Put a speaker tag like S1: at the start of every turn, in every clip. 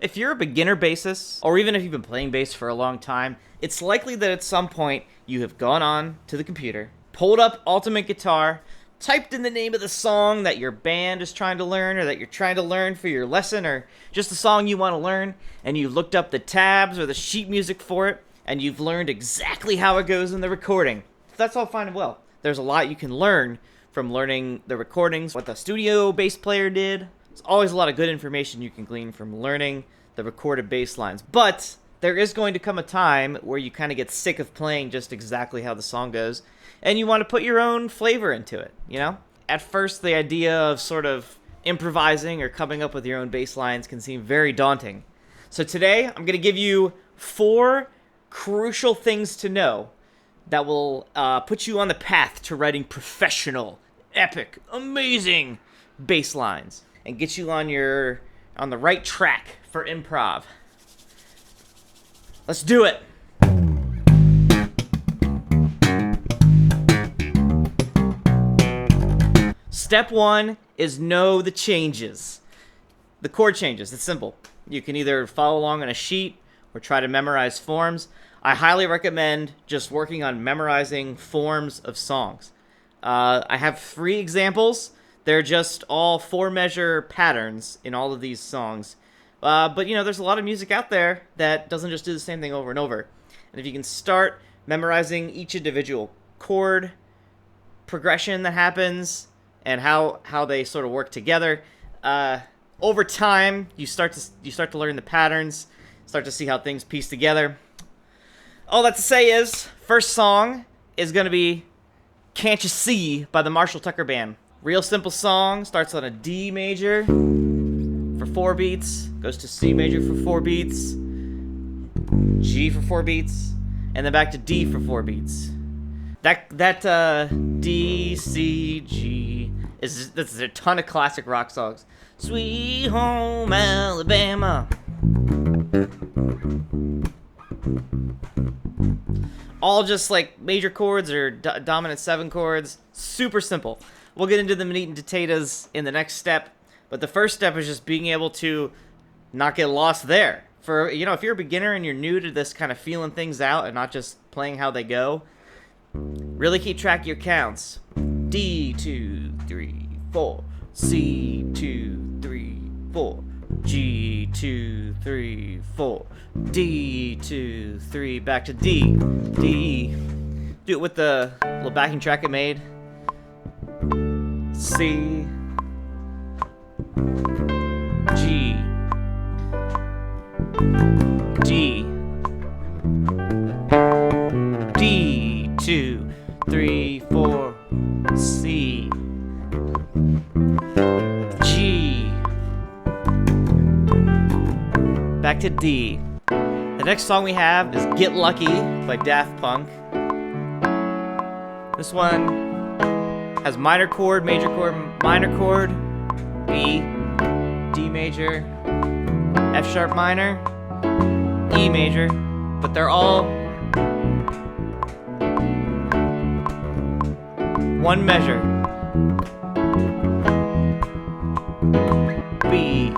S1: If you're a beginner bassist, or even if you've been playing bass for a long time, it's likely that at some point you have gone on to the computer, pulled up Ultimate Guitar, typed in the name of the song that your band is trying to learn, or that you're trying to learn for your lesson, or just the song you want to learn, and you looked up the tabs or the sheet music for it, and you've learned exactly how it goes in the recording. That's all fine and well. There's a lot you can learn from learning the recordings, what the studio bass player did. There's always a lot of good information you can glean from learning the recorded bass lines. But there is going to come a time where you kind of get sick of playing just exactly how the song goes, and you want to put your own flavor into it, you know? At first, the idea of sort of improvising or coming up with your own bass lines can seem very daunting. So today, I'm going to give you 4 crucial things to know that will put you on the path to writing professional, epic, amazing bass lines and get you on the right track for improv. Let's do it. Step 1 is know the changes. The chord changes. It's simple. You can either follow along on a sheet or try to memorize forms. I highly recommend just working on memorizing forms of songs. I have 3 examples. They're just all 4-measure patterns in all of these songs. But, you know, there's a lot of music out there that doesn't just do the same thing over and over. And if you can start memorizing each individual chord progression that happens and how they sort of work together, over time, you start to learn the patterns, start to see how things piece together. All that to say is, first song is going to be Can't You See by the Marshall Tucker Band. Real simple song, starts on a D major for 4 beats, goes to C major for 4 beats, G for 4 beats, and then back to D for 4 beats. That D, C, G, this is a ton of classic rock songs. Sweet Home Alabama. All just like major chords or dominant 7 chords. Super simple. We'll get into the meat and potatoes in the next step, but the first step is just being able to not get lost there. For, you know, if you're a beginner and you're new to this kind of feeling things out and not just playing how they go, really keep track of your counts. D, 2, 3, 4. C, 2, 3, 4. G, 2, 3, 4. D, 2, 3, back to D. D. Do it with the little backing track I made. C. G. D. D, 2, 3, 4. C. G. Back to D. The next song we have is Get Lucky by Daft Punk. This one has minor chord, major chord, minor chord, B, D major, F sharp minor, E major, but they're all 1 measure. B,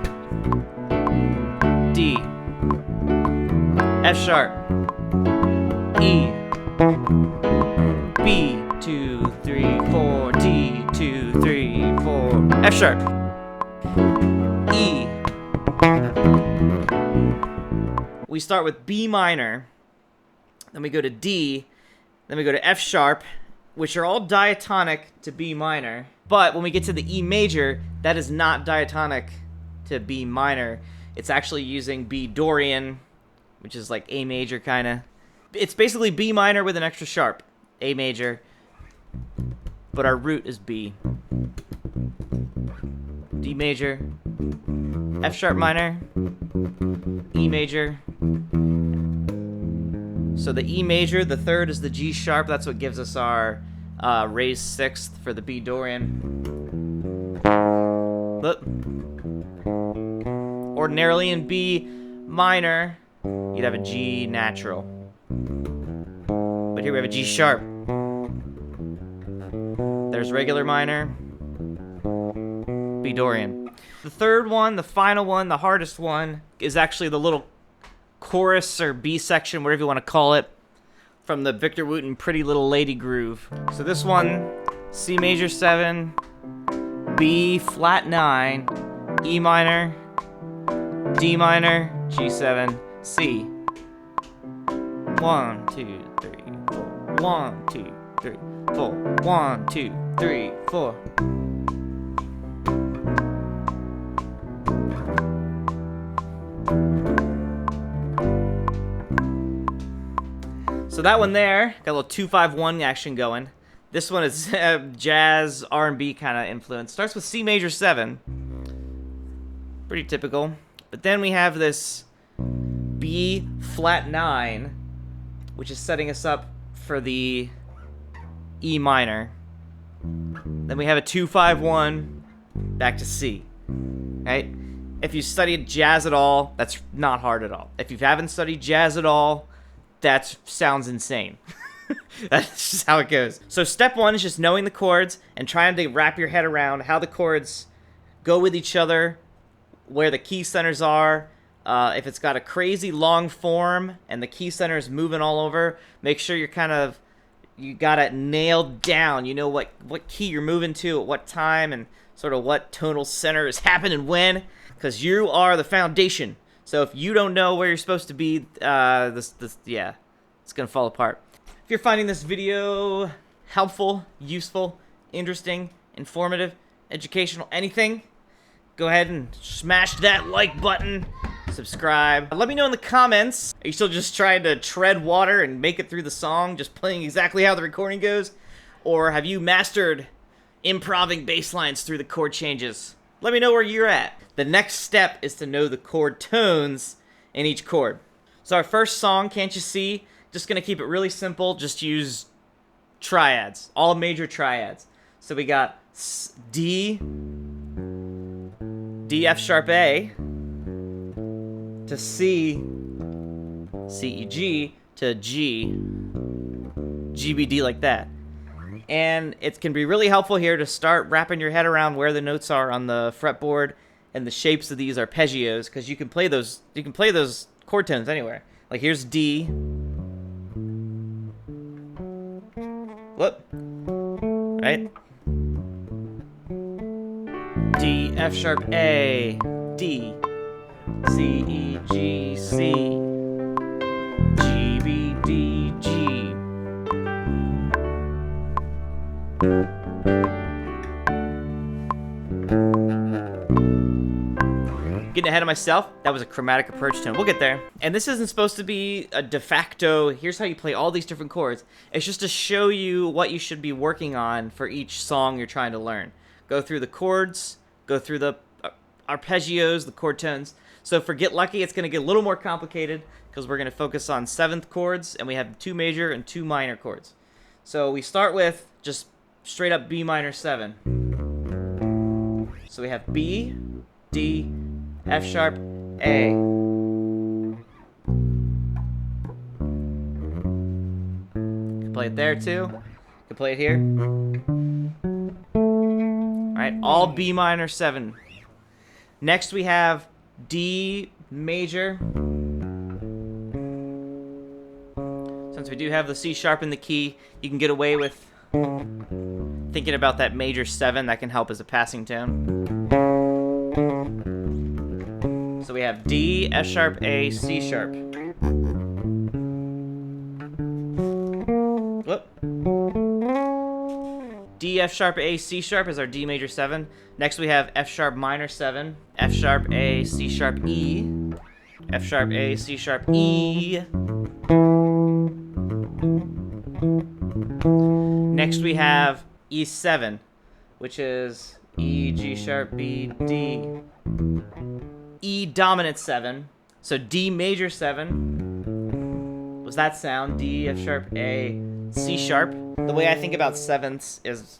S1: D, F sharp, E, B, 2, 3, 4, D, 2, 3, 4, F sharp, E. We start with B minor, then we go to D, then we go to F sharp, which are all diatonic to B minor. But when we get to the E major, that is not diatonic to B minor. It's actually using B Dorian, which is like A major kind of. It's basically B minor with an extra sharp, A major, but our root is B. D major, F sharp minor, E major. So the E major, the third is the G sharp. That's what gives us our raised 6th for the B Dorian. But ordinarily in B minor, you'd have a G natural. But here we have a G sharp. There's regular minor, B Dorian. The third one, the final one, the hardest one, is actually the little chorus or B section, whatever you want to call it, from the Victor Wooten Pretty Little Lady groove. So this one, C major 7, B flat 9, E minor, D minor, G7, C. 1, 2, 3, 4. 1, 2, 3, 4. 1, 2, 3, 4. So that one there, got a little 2-5-1 action going. This one is jazz, R&B kind of influence. Starts with C major 7. Pretty typical. But then we have this B flat 9, which is setting us up for the E minor. Then we have a 2-5-1 back to C. Right? If you studied jazz at all, that's not hard at all. If you haven't studied jazz at all, that sounds insane. That's just how it goes. So step 1 is just knowing the chords and trying to wrap your head around how the chords go with each other, where the key centers are. If it's got a crazy long form and the key center is moving all over, make sure you got it nailed down. You know what key you're moving to at what time and sort of what tonal center is happening when, because you are the foundation. So if you don't know where you're supposed to be, yeah, it's gonna fall apart. If you're finding this video helpful, useful, interesting, informative, educational, anything, go ahead and smash that like button, subscribe. Let me know in the comments, are you still just trying to tread water and make it through the song, just playing exactly how the recording goes? Or have you mastered improving bass lines through the chord changes? Let me know where you're at. The next step is to know the chord tones in each chord. So our first song, Can't You See? Just gonna keep it really simple, just use triads, all major triads. So we got D, F sharp A, to C, C, E, G, to G, G, B, D, like that. And it can be really helpful here to start wrapping your head around where the notes are on the fretboard and the shapes of these arpeggios, because you can play those chord tones anywhere. Like here's D. Whoop. Right? D, F sharp A, D, C, E, G, C, G, B, D, G. Getting ahead of myself, that was a chromatic approach tone. We'll get there. And this isn't supposed to be a de facto, here's how you play all these different chords. It's just to show you what you should be working on for each song you're trying to learn. Go through the chords, go through the arpeggios, the chord tones. So for Get Lucky, it's going to get a little more complicated because we're going to focus on 7th chords, and we have 2 major and 2 minor chords. So we start with just straight up B minor 7. So we have B, D, F sharp, A. Can play it there too. Can play it here. Alright, all B minor 7. Next we have D major. Since we do have the C sharp in the key, you can get away with thinking about that major 7. That can help as a passing tone. So we have D, F sharp, A, C sharp. Whoop. D, F sharp, A, C sharp is our D major 7. Next we have F sharp minor 7, F sharp, A, C sharp, E, F sharp, A, C sharp, E. Next we have E7, which is E, G sharp, B, D. E dominant 7, so D major 7 was that sound, D, F sharp, A, C sharp. The way I think about 7ths is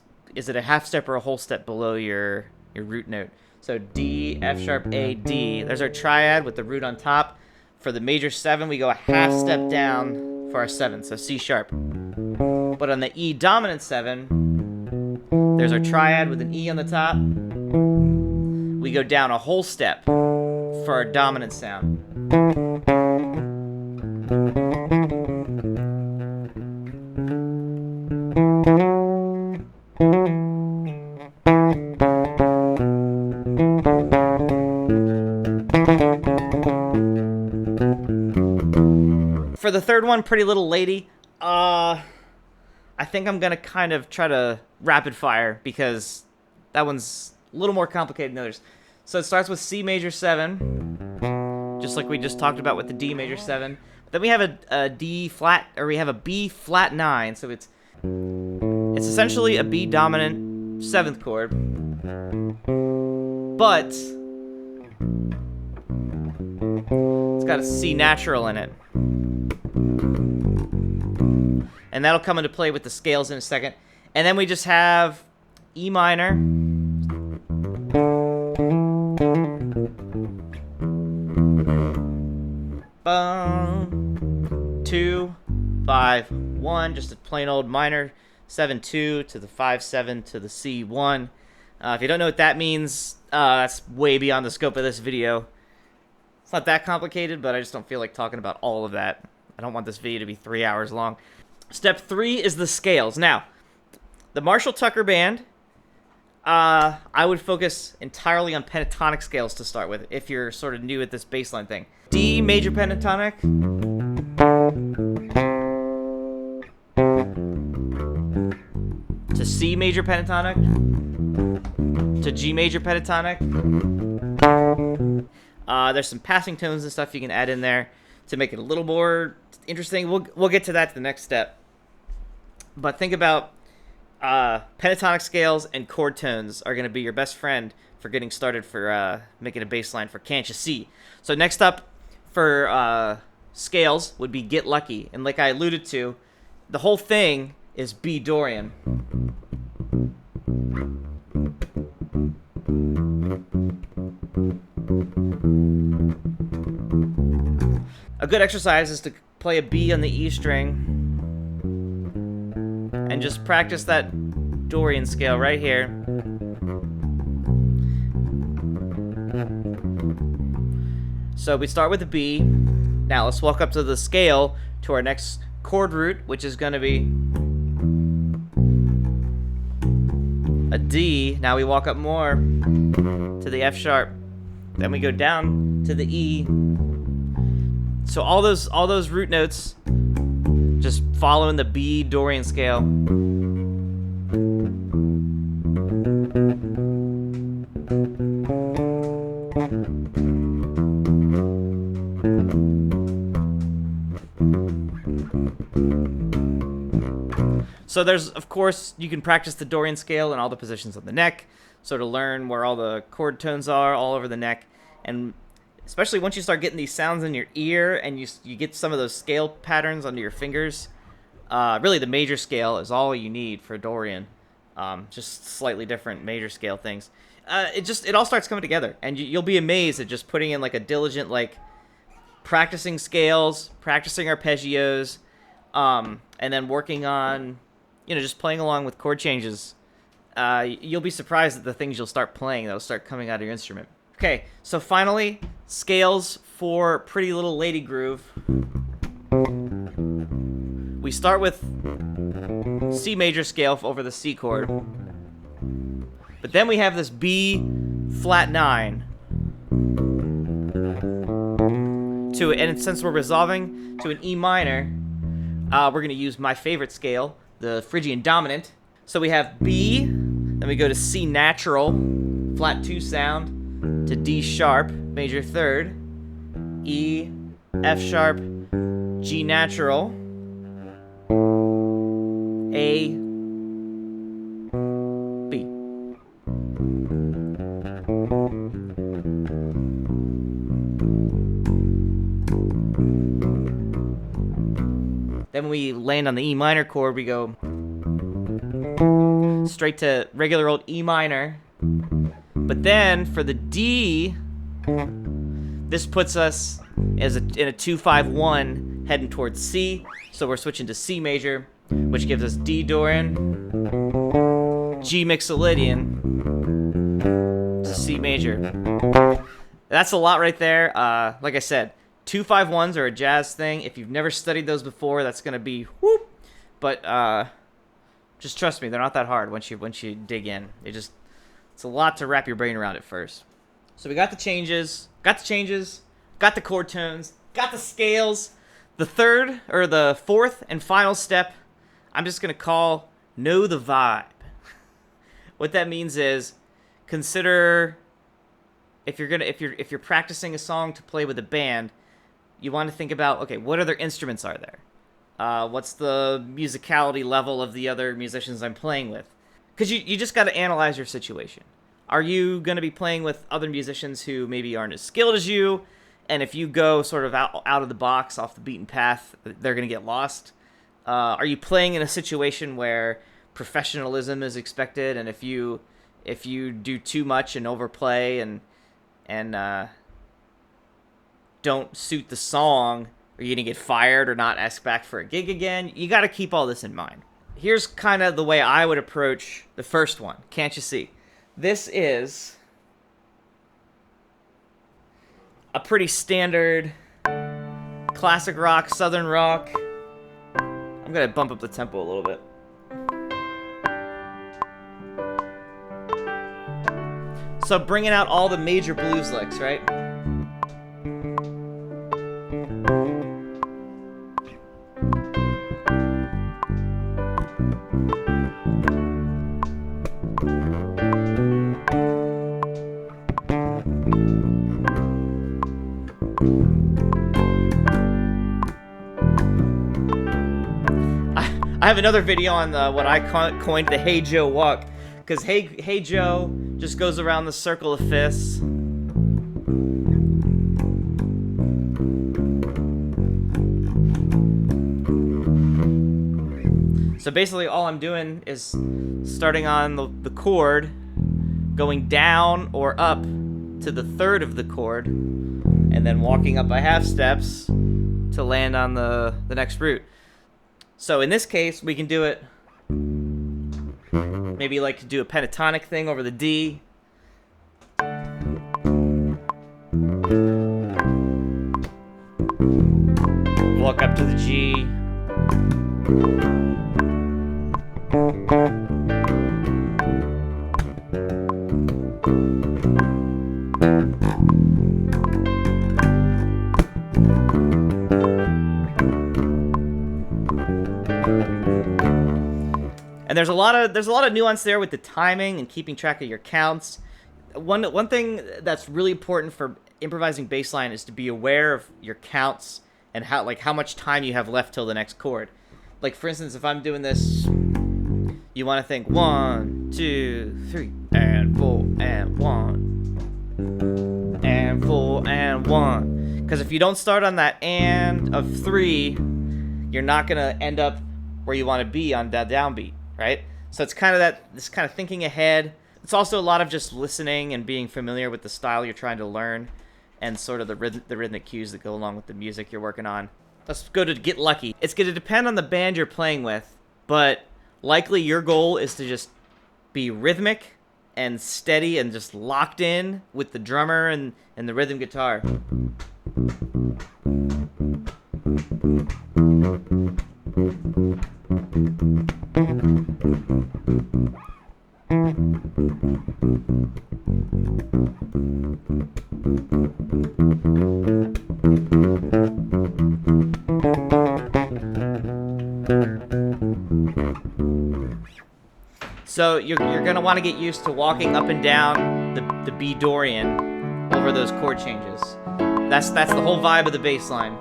S1: it a half step or a whole step below your root note? So D, F sharp, A, D. There's our triad with the root on top. For the major 7, we go a half step down for our 7th, so C sharp. But on the E dominant 7, there's our triad with an E on the top. We we go down a whole step for our dominant sound. For the third one, Pretty Little Lady, I think I'm gonna kind of try to rapid fire because that one's a little more complicated than others. So it starts with C major 7, just like we just talked about with the D major 7. But then we have a D flat, or we have a B flat 9. So it's essentially a B dominant 7th chord, but it's got a C natural in it. And that'll come into play with the scales in a second. And then we just have E minor, bum, 2, 5, 1, just a plain old minor 7-2 to the 5-7 to the C1. If you don't know what that means, that's way beyond the scope of this video. It's not that complicated, but I just don't feel like talking about all of that. I don't want this video to be 3 hours long. Step 3 is the scales. Now, the Marshall Tucker Band, I would focus entirely on pentatonic scales to start with, if you're sort of new at this bass line thing. D major pentatonic, to C major pentatonic, to G major pentatonic. There's some passing tones and stuff you can add in there to make it a little more interesting. We'll get to that to the next step. But think about pentatonic scales and chord tones are going to be your best friend for getting started for making a bass line for Can't You See. So next up for scales would be Get Lucky. And like I alluded to, the whole thing is B Dorian. A good exercise is to play a B on the E string and just practice that Dorian scale right here. So we start with the B. Now let's walk up to the scale to our next chord root, which is going to be a D. Now we walk up more to the F sharp. Then we go down to the E. So all those root notes just following the B Dorian scale. So there's, of course, you can practice the Dorian scale in all the positions on the neck, so to learn where all the chord tones are all over the neck. And especially once you start getting these sounds in your ear and you get some of those scale patterns under your fingers, really the major scale is all you need for Dorian. Just slightly different major scale things. It all starts coming together, and you'll be amazed at just putting in like a diligent, like practicing scales, practicing arpeggios, and then working on, just playing along with chord changes. You'll be surprised at the things you'll start playing that'll start coming out of your instrument. Okay, so finally, scales for Pretty Little Lady Groove. We start with C major scale over the C chord. But then we have this B flat 9. And since we're resolving to an E minor, we're going to use my favorite scale, the Phrygian dominant. So we have B, then we go to C natural, flat 2 sound, to D sharp, major 3rd, E, F sharp, G natural, A, B. Then when we land on the E minor chord, we go straight to regular old E minor. But then for the D, this puts us in a 2-5-1 heading towards C. So we're switching to C major, which gives us D Dorian, G Mixolydian, a C major. That's a lot right there. Like I said, 2-5-1s are a jazz thing. If you've never studied those before, that's gonna be whoop. But just trust me, they're not that hard once you dig in. It's a lot to wrap your brain around at first. So we got the changes, got the chord tones, got the scales. The fourth and final step, I'm just gonna call know the vibe. What that means is consider if you're practicing a song to play with a band, you want to think about, okay, what other instruments are there? What's the musicality level of the other musicians I'm playing with? Because you just got to analyze your situation. Are you going to be playing with other musicians who maybe aren't as skilled as you? And if you go sort of out of the box, off the beaten path, they're going to get lost? Are you playing in a situation where professionalism is expected, and if you do too much and overplay and don't suit the song, are you going to get fired or not asked back for a gig again? You got to keep all this in mind. Here's kind of the way I would approach the first one. Can't you see? This is a pretty standard classic rock, southern rock. I'm going to bump up the tempo a little bit. So bringing out all the major blues licks, right? I have another video on what I coined the Hey Joe walk, because Hey Joe just goes around the circle of fists. So basically all I'm doing is starting on the chord, going down or up to the third of the chord, and then walking up by half steps to land on the next root. So in this case, we can do it, maybe like to do a pentatonic thing over the D. Walk up to the G. And there's a lot of nuance there with the timing and keeping track of your counts. One thing that's really important for improvising bass line is to be aware of your counts and how much time you have left till the next chord. Like for instance, if I'm doing this, you want to think 1, 2, 3, and 4, and 1, and 4, and 1. Because if you don't start on that and of 3, you're not gonna end up where you want to be on that downbeat. Right? So it's kind of this kind of thinking ahead. It's also a lot of just listening and being familiar with the style you're trying to learn and sort of the rhythmic cues that go along with the music you're working on. Let's go to Get Lucky. It's going to depend on the band you're playing with, but likely your goal is to just be rhythmic and steady and just locked in with the drummer and the rhythm guitar. So you're going to want to get used to walking up and down the B Dorian over those chord changes. That's the whole vibe of the bass line.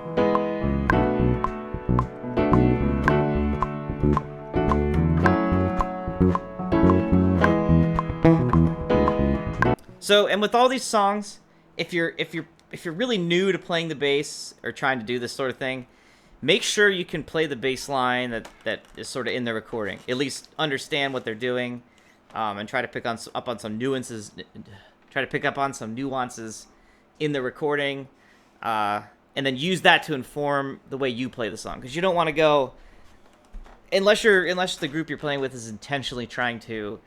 S1: So, and with all these songs, if you're really new to playing the bass or trying to do this sort of thing, make sure you can play the bass line that is sort of in the recording. At least understand what they're doing, and try to pick up on some nuances. Try to pick up on some nuances in the recording, and then use that to inform the way you play the song. Because you don't want to go, unless the group you're playing with is intentionally trying to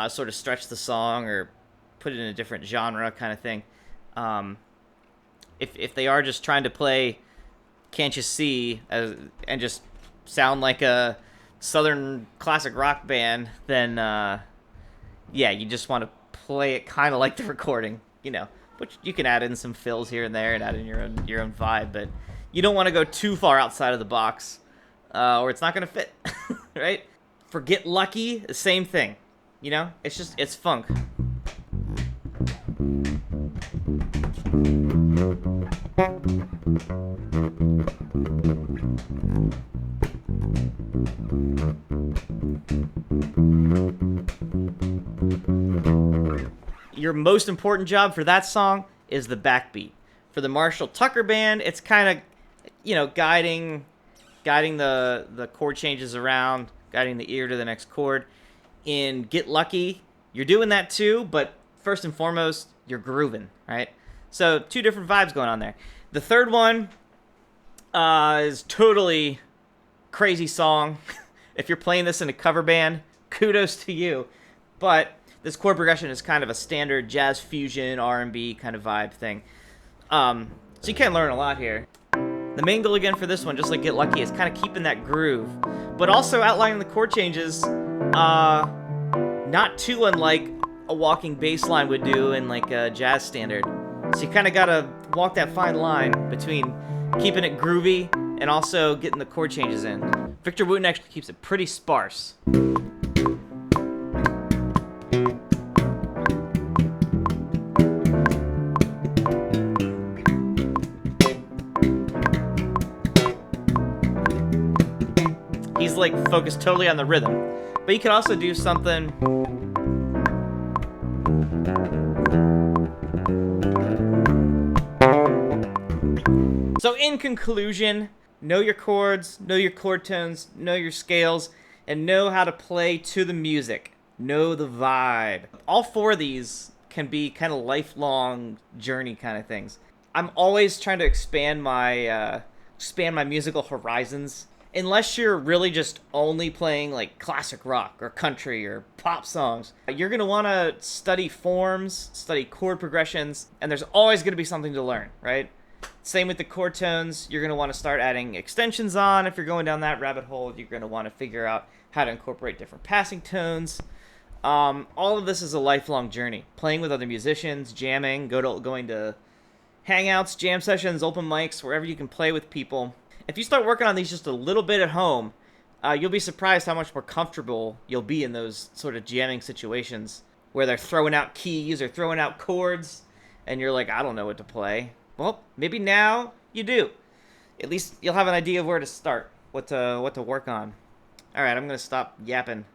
S1: sort of stretch the song or put it in a different genre kind of thing. If they are just trying to play Can't You See and just sound like a Southern classic rock band, then yeah, you just want to play it kind of like the recording, you know. But you can add in some fills here and there and add in your own vibe, but you don't want to go too far outside of the box, or it's not going to fit, right? For Get Lucky, the same thing, you know. It's funk. Your most important job for that song is the backbeat. For the Marshall Tucker Band, it's kind of, you know, guiding the chord changes around, guiding the ear to the next chord. In Get Lucky, you're doing that too, but first and foremost, you're grooving, right? So 2 different vibes going on there. The third one is totally crazy song. If you're playing this in a cover band, kudos to you. But this chord progression is kind of a standard jazz fusion, R&B kind of vibe thing. So you can learn a lot here. The main goal again for this one, just like Get Lucky, is kind of keeping that groove, but also outlining the chord changes, not too unlike a walking bass line would do in like a jazz standard. So you kind of gotta walk that fine line between keeping it groovy and also getting the chord changes in. Victor Wooten actually keeps it pretty sparse. He's like focused totally on the rhythm, but you could also do something. So in conclusion, know your chords, know your chord tones, know your scales, and know how to play to the music. Know the vibe. All 4 of these can be kind of lifelong journey kind of things. I'm always trying to expand my musical horizons. Unless you're really just only playing like classic rock or country or pop songs, you're going to want to study forms, study chord progressions, and there's always going to be something to learn, right? Same with the chord tones. You're going to want to start adding extensions on. If you're going down that rabbit hole, you're going to want to figure out how to incorporate different passing tones. All of this is a lifelong journey. Playing with other musicians, jamming, going to hangouts, jam sessions, open mics, wherever you can play with people. If you start working on these just a little bit at home, you'll be surprised how much more comfortable you'll be in those sort of jamming situations where they're throwing out keys or throwing out chords, and you're like, I don't know what to play. Well, maybe now you do. At least you'll have an idea of where to start, what to work on. All right, I'm going to stop yapping.